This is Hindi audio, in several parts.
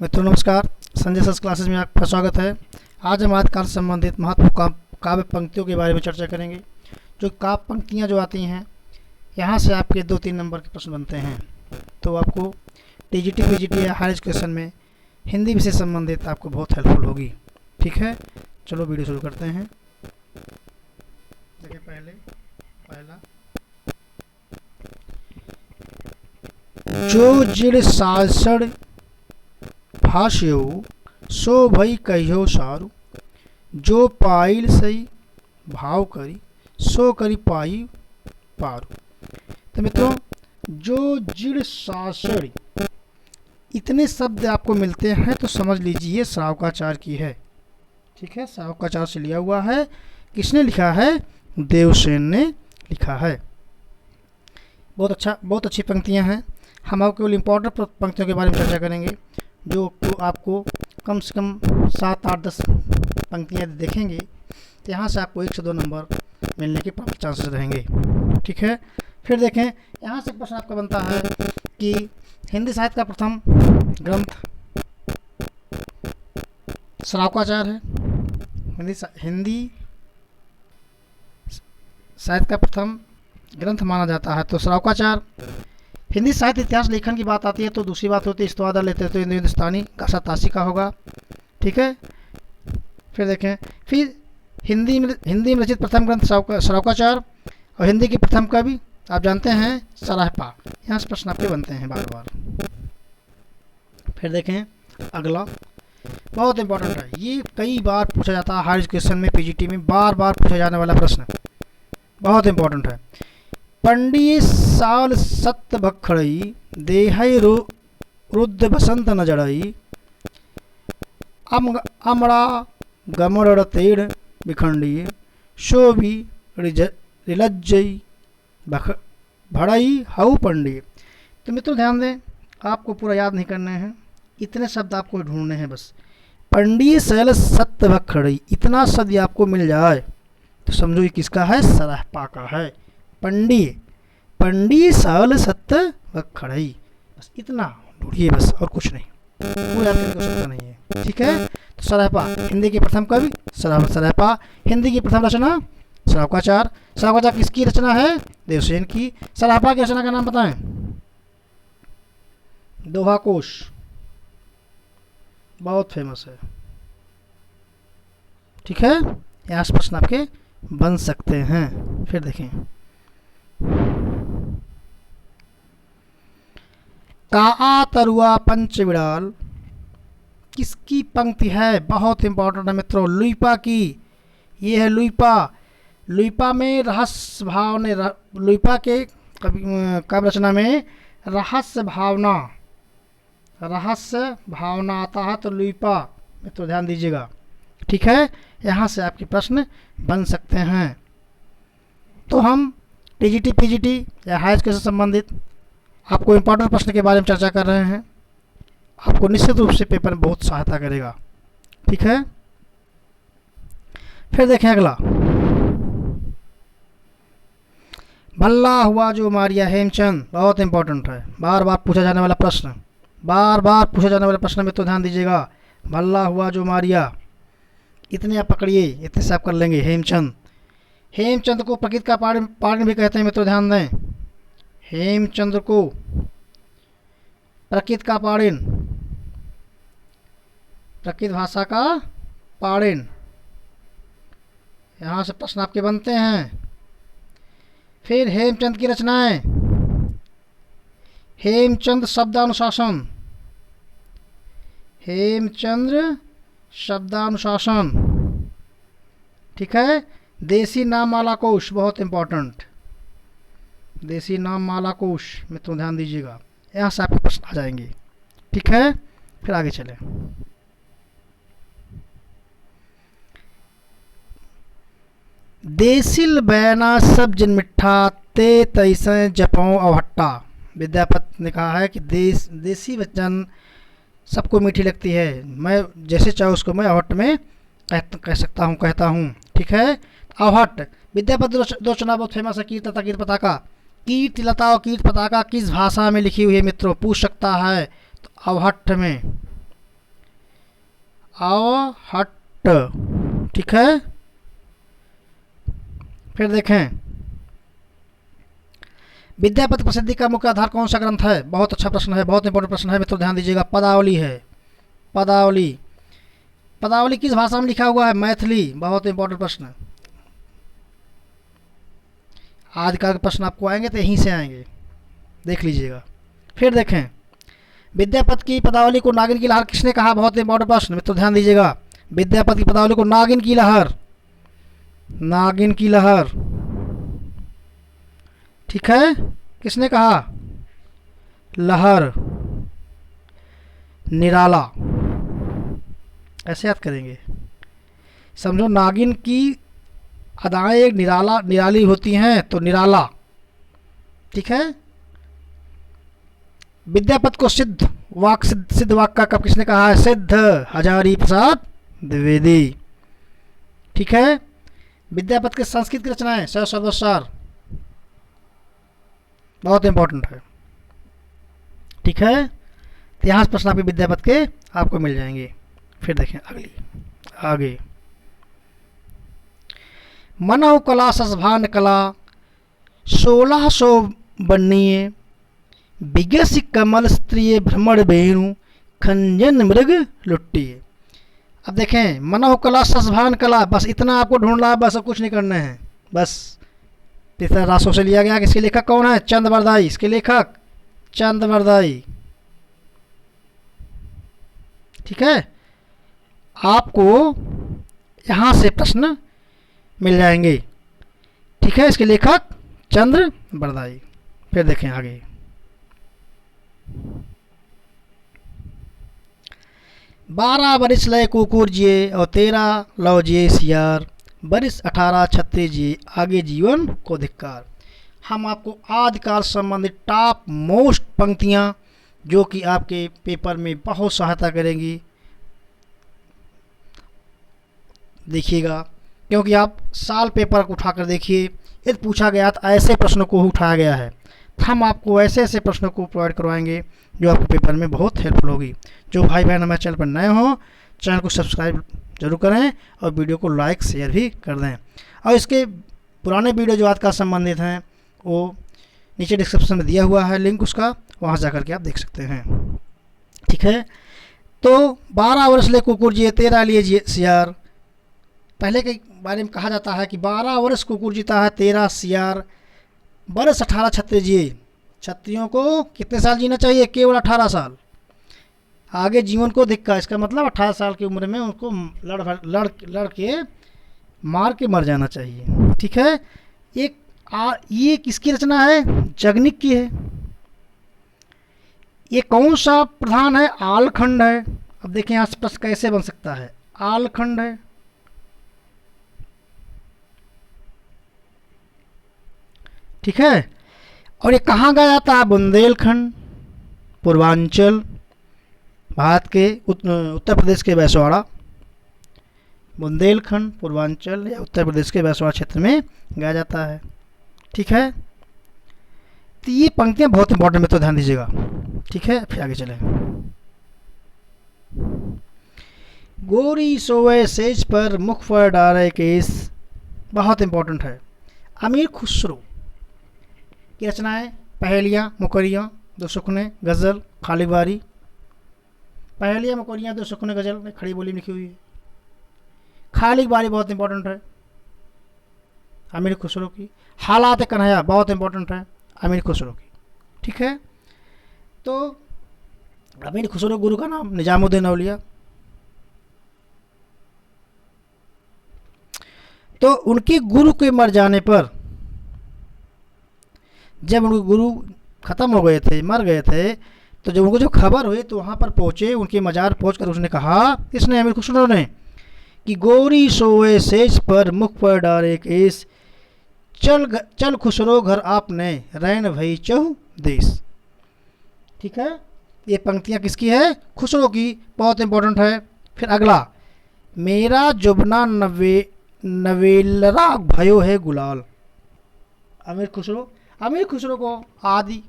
मित्रों नमस्कार, संजय सर क्लासेस में आपका स्वागत है। आज हम आदिकाल से संबंधित महत्वपूर्ण काव्य पंक्तियों के बारे में चर्चा करेंगे। जो काव्य पंक्तियाँ जो आती हैं, यहाँ से आपके 2-3 नंबर के प्रश्न बनते हैं। तो आपको टीजीटी पीजीटी या हायर एजुकेशन में हिंदी विषय संबंधित आपको बहुत हेल्पफुल होगी। ठीक है, चलो वीडियो शुरू करते हैं। देखिए पहला जो जिड़ सासड़ भाष्यो सो भई कहियो सारू, जो पाइल सही भाव करी सो करी पाई पारू। तो मित्रों, जो जिड़ सासड़ इतने शब्द आपको मिलते हैं तो समझ लीजिए श्रावकाचार्य की है। ठीक है, श्रावकाचार्य से लिया हुआ है। किसने लिखा है? देवसेन ने लिखा है। बहुत अच्छी पंक्तियां हैं। हम आपको केवल इम्पोर्टेंट पंक्तियों के बारे में चर्चा करेंगे, जो आपको कम से कम 7, 8, 10 पंक्तियाँ देखेंगे तो यहाँ से आपको 1 से 2 नंबर मिलने के चांसेस रहेंगे। ठीक है, फिर देखें, यहाँ से प्रश्न आपका बनता है कि हिंदी साहित्य का प्रथम ग्रंथ श्रावकाचार्य है। हिंदी साहित्य का प्रथम ग्रंथ माना जाता है तो श्रावकाचार्य। हिंदी साहित्य इतिहास लेखन की बात आती है तो दूसरी बात होती है इस्तवादा लेते तो हिंदुस्तानी गासा तासी का होगा। ठीक है, फिर देखें, फिर हिंदी में रचित प्रथम ग्रंथ श्रावकाचार्य और हिंदी की प्रथम कवि आप जानते हैं सराहपा। यहाँ से प्रश्न आपके बनते हैं बार बार। फिर देखें अगला, बहुत इंपॉर्टेंट है, ये कई बार पूछा जाता है हायर एजुकेशन में, पीजीटी में बार बार पूछा जाने वाला प्रश्न, बहुत इंपॉर्टेंट है। पंडिये साल सत्य भखड़ई देहई रुद्ध बसंत न जड़ई, अमड़ा गमड़ तेड़ बिखंडिये शोभी रिलज्जई भड़ई हऊ पंडिये। तो मित्रों ध्यान दें, आपको पूरा याद नहीं करने हैं, इतने शब्द आपको ढूंढने हैं बस। पंडिये साल सत्य भखड़ई, इतना शब्द आपको मिल जाए तो समझो ये किसका है? सराहपा का है। पंडिये साल सत्य भखड़ई, बस इतना ढूंढिए बस, और कुछ नहीं, कोई याद करने की आवश्यकता नहीं है। ठीक है, तो सराहपा हिंदी की प्रथम कवि सराहपा, हिंदी की प्रथम रचना श्रावकाचार्य। श्रावकाचार्य किसकी रचना है? देवसेन की। सराहपा की रचना का नाम बताएं? दोहा कोश, बहुत फेमस है। ठीक है, यहाँ से प्रश्न आपके बन सकते हैं। फिर देखें, का तरुआ पंच विड़ाल किसकी पंक्ति है? बहुत इंपॉर्टेंट है मित्रों, लुइपा की। ये है लुइपा में रहस्य भाव ने, लुइपा के काव्य रचना में रहस्य भावना आता है तो लुइपा। मित्रों ध्यान दीजिएगा। ठीक है, यहाँ से आपके प्रश्न बन सकते हैं। तो हम टीजीटी पीजीटी या हायर एजुकेशन से संबंधित आपको इम्पोर्टेंट प्रश्न के बारे में चर्चा कर रहे हैं, आपको निश्चित रूप से पेपर में बहुत सहायता करेगा। ठीक है, फिर देखें अगला, भल्ला हुआ जो मारिया हेमचंद, बहुत इंपॉर्टेंट है, बार बार पूछा जाने वाला प्रश्न में तो ध्यान दीजिएगा। भल्ला हुआ जो मारिया, इतने आप पकड़िए, इतने से आप कर लेंगे। हेमचंद को प्रकृति का पारण भी कहते हैं मित्रों, ध्यान दें। हेमचंद्र को प्रकृति का पारण, प्रकृत भाषा का पारण, यहाँ से प्रश्न आपके बनते हैं। फिर हेमचंद की रचनाएं, हेमचंद्र शब्दानुशासन। ठीक है, देसी नाम माला कोश, बहुत इंपॉर्टेंट, देसी नाम माला कोश, मित्रों ध्यान दीजिएगा, यहाँ से आपके प्रश्न आ जाएंगे। ठीक है, फिर आगे चलें। देसिल बैना सब जिन मिठा ते तैसे जपों अवहट्टा। विद्यापति ने कहा है कि देसी वचन सबको मीठी लगती है, मैं जैसे चाहे उसको मैं अवहट्ट में कहता हूँ। ठीक है, अवहट्ट विद्यापति रचना बहुत फेमस है, कीर्त तथा कीर्त पताका। कीर्त लता और कीर्त पताका किस भाषा में लिखी हुई है मित्रों? पूछ सकता है तो अवहट्ठ में। आवहट, ठीक है। फिर देखें, विद्यापति प्रसिद्धि का मुख्य आधार कौन सा ग्रंथ है? बहुत अच्छा प्रश्न है, बहुत इंपॉर्टेंट प्रश्न है मित्रों, ध्यान दीजिएगा। पदावली है, पदावली। पदावली किस भाषा में लिखा हुआ है? मैथिली। बहुत इंपॉर्टेंट प्रश्न है। आज का प्रश्न आपको आएंगे तो यहीं से आएंगे, देख लीजिएगा। फिर देखें, विद्यापति की पदावली को नागिन की लहर किसने कहा? बहुत इंपॉर्टेंट प्रश्न मित्रों, ध्यान दीजिएगा। विद्यापति की पदावली को नागिन की लहर, नागिन की लहर, ठीक है, किसने कहा? लहर, निराला, ऐसे याद करेंगे। समझो नागिन की अदाएं एक निराला निराली होती हैं, तो निराला, ठीक है। विद्यापति को सिद्ध वाक, सिद्ध वाक का कब किसने कहा है? सिद्ध हजारी प्रसाद द्विवेदी, ठीक है। विद्यापति के संस्कृत की रचनाएं, सहस्रार, बहुत इंपॉर्टेंट है, ठीक है। तो यहाँ से प्रश्न आपके विद्यापति के आपको मिल जाएंगे। फिर देखें अगली, आगे, मनोह कला ससभान कला 1600 बन्नीय, विगस कमल स्त्रिय भ्रमण वेणु खंजन मृग लुट्टिए। अब देखें, मनोह कला ससभान कला, बस इतना आपको ढूंढना है, बस कुछ नहीं करना है। बस तीसरा रासों से लिया गया। इसके लेखक कौन है? चंद्रवरदाई। इसके लेखक चंद्रवरदाई, ठीक है। आपको यहाँ से प्रश्न मिल जाएंगे, ठीक है। इसके लेखक चंद्रवरदाई। फिर देखें आगे, 12 बरिस लय कुकुर जिए और 13 लव जिए सियार, बरिस 18 छत्तीस जिए आगे जीवन को धिक्कार। हम आपको आदिकाल संबंधित टॉप मोस्ट पंक्तियाँ जो कि आपके पेपर में बहुत सहायता करेंगी, देखिएगा, क्योंकि आप साल पेपर को उठाकर देखिए, यदि पूछा गया तो ऐसे प्रश्नों को उठाया गया है। हम आपको ऐसे ऐसे प्रश्नों को प्रोवाइड करवाएंगे जो आपको पेपर में बहुत हेल्पफुल होगी। जो भाई बहन हमारे चैनल पर नए हों, चैनल को सब्सक्राइब जरूर करें और वीडियो को लाइक शेयर भी कर दें। और इसके पुराने वीडियो जो आज का संबंधित हैं वो नीचे डिस्क्रिप्शन में दिया हुआ है लिंक उसका, वहाँ जा कर के आप देख सकते हैं, ठीक है। तो 12 वर्ष ले कुकुर जिए 13 लिए सियार। पहले के बारे में कहा जाता है कि 12 वर्ष कुकुर जीता है 13 सियार, बरस 18 छत्तीस जिए। छत्रियों को कितने साल जीना चाहिए? केवल 18 साल। आगे जीवन को धिक्कार, इसका मतलब 18 साल की उम्र में उनको लड़ के मार के मर जाना चाहिए, ठीक है। ये किसकी रचना है? जगनिक की है। ये कौन सा प्रधान है? आलखंड है। अब देखें यहाँ से प्रश्न कैसे बन सकता है, आलखंड है, ठीक है। और ये कहाँ गाया जाता है? बुंदेलखंड, पूर्वांचल भारत के उत्तर प्रदेश के बैसवाड़ा, बुंदेलखंड पूर्वांचल या उत्तर प्रदेश के बैसवाड़ा क्षेत्र में गाया जाता है, ठीक है। तो ये पंक्तियाँ बहुत इंपॉर्टेंट है, तो ध्यान दीजिएगा, ठीक है। फिर आगे चलें। गोरी सोए सेज पर मुख पर डारे केस, बहुत इंपॉर्टेंट है। अमीर खुसरो की रचनाएं, पहेलियाँ, मुकरियाँ, दो सुखने, गज़ल, खाली बारी। पहेलियाँ, मुकरियाँ, दो सुखने, गज़ल में खड़ी बोली लिखी हुई है। खाली बारी बहुत इंपॉर्टेंट है, अमीर खुसरो की। हालात कन्हैया बहुत इंपॉर्टेंट है, अमीर खुसरो की, ठीक है। तो अमीर खुसरो गुरु का नाम निजामुद्दीन औलिया। तो उनके गुरु के मर जाने पर, जब उनके गुरु ख़त्म हो गए थे, मर गए थे, तो जब उनको जो खबर हुई तो वहाँ पर पहुँचे, उनके मज़ार पहुँचकर उसने कहा, इसने अमीर खुसरो ने, कि गोरी सोए सेज पर मुख पर डारे केस, चल खुसरो घर आपने रैन भई चहु देश, ठीक है। ये पंक्तियाँ किसकी है? खुसरो की, बहुत इंपॉर्टेंट है। फिर अगला, मेरा जुबना नवेलरा भयो है गुलाल, अमीर खुसरो। अमीर खुसरो को आदि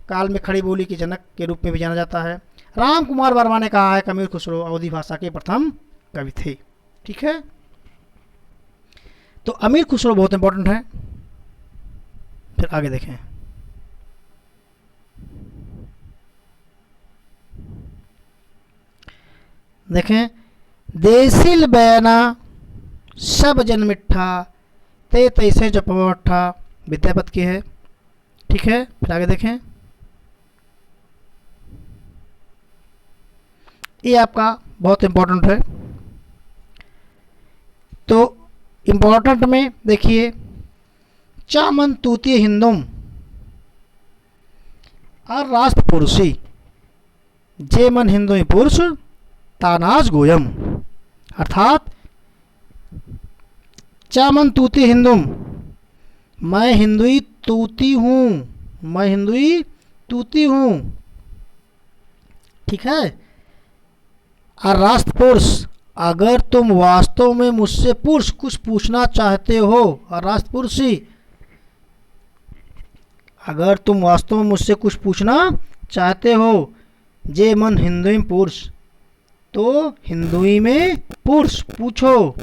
काल में खड़ी बोली के जनक के रूप में भी जाना जाता है। राम कुमार वर्मा ने कहा है कि अमीर खुसरो अवधी भाषा के प्रथम कवि थे। ठीक है, तो अमीर खुसरो बहुत इंपॉर्टेंट है। फिर आगे देखें, देसिल बयाना सब जन मिठा ते तैसे जपवठा विद्यापति की है। ठीक है, फिर आगे देखें, ये आपका बहुत इंपॉर्टेंट है। तो इंपॉर्टेंट में देखिए, चामन तूती हिंदुम और राष्ट्र पुरुषी जे मन हिंदुई पुरुष तानाज गोयम, अर्थात चामन तूती हिंदुम, मैं हिंदुई तूती हूँ, मैं हिंदुई तूती हूँ। ठीक है, और राष्ट्र पुरुष, अगर तुम वास्तव में मुझसे पुरुष कुछ पूछना चाहते हो, और राष्ट्र पुरुषी, अगर तुम वास्तव में मुझसे कुछ पूछना चाहते हो, जे मन हिंदुई पुरुष, तो हिंदुई में पुरुष पूछो,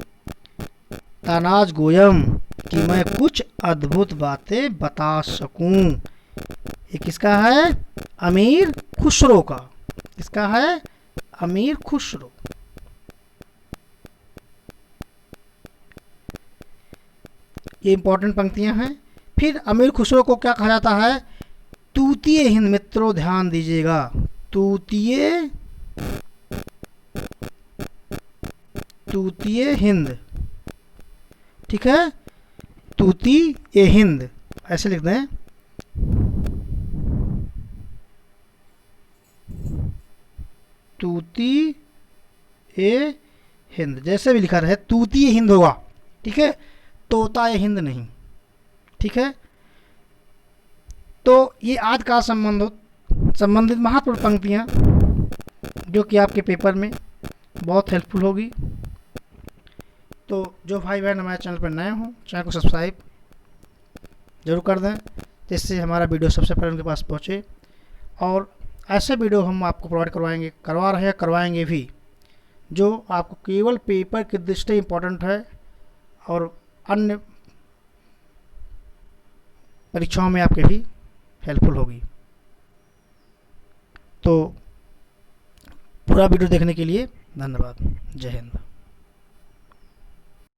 तानाज गोयम, कि मैं कुछ अद्भुत बातें बता सकूं। ये किसका है? अमीर खुसरो का। किसका है? अमीर खुसरो। ये इंपॉर्टेंट पंक्तियां हैं। फिर अमीर खुसरो को क्या कहा जाता है? तूतीय हिंद। मित्रों ध्यान दीजिएगा, तूतीय हिंद। ठीक है, तूती ए हिंद ऐसे लिखते हैं। तूती ए हिंद जैसे भी लिखा रहे, तूती ए हिंद होगा। ठीक है, तोता ए हिंद नहीं। ठीक है, तो ये आज का संबंधित महत्वपूर्ण पंक्तियाँ जो कि आपके पेपर में बहुत हेल्पफुल होगी। तो जो भाई बहन हमारे चैनल पर नए हों, चैनल को सब्सक्राइब जरूर कर दें, जिससे हमारा वीडियो सबसे पहले उनके पास पहुँचे। और ऐसे वीडियो हम आपको प्रोवाइड करवा रहे हैं, करवाएंगे भी, जो आपको केवल पेपर की दृष्टि इम्पोर्टेंट है और अन्य परीक्षाओं में आपके भी हेल्पफुल होगी। तो पूरा वीडियो देखने के लिए धन्यवाद। जय हिंद।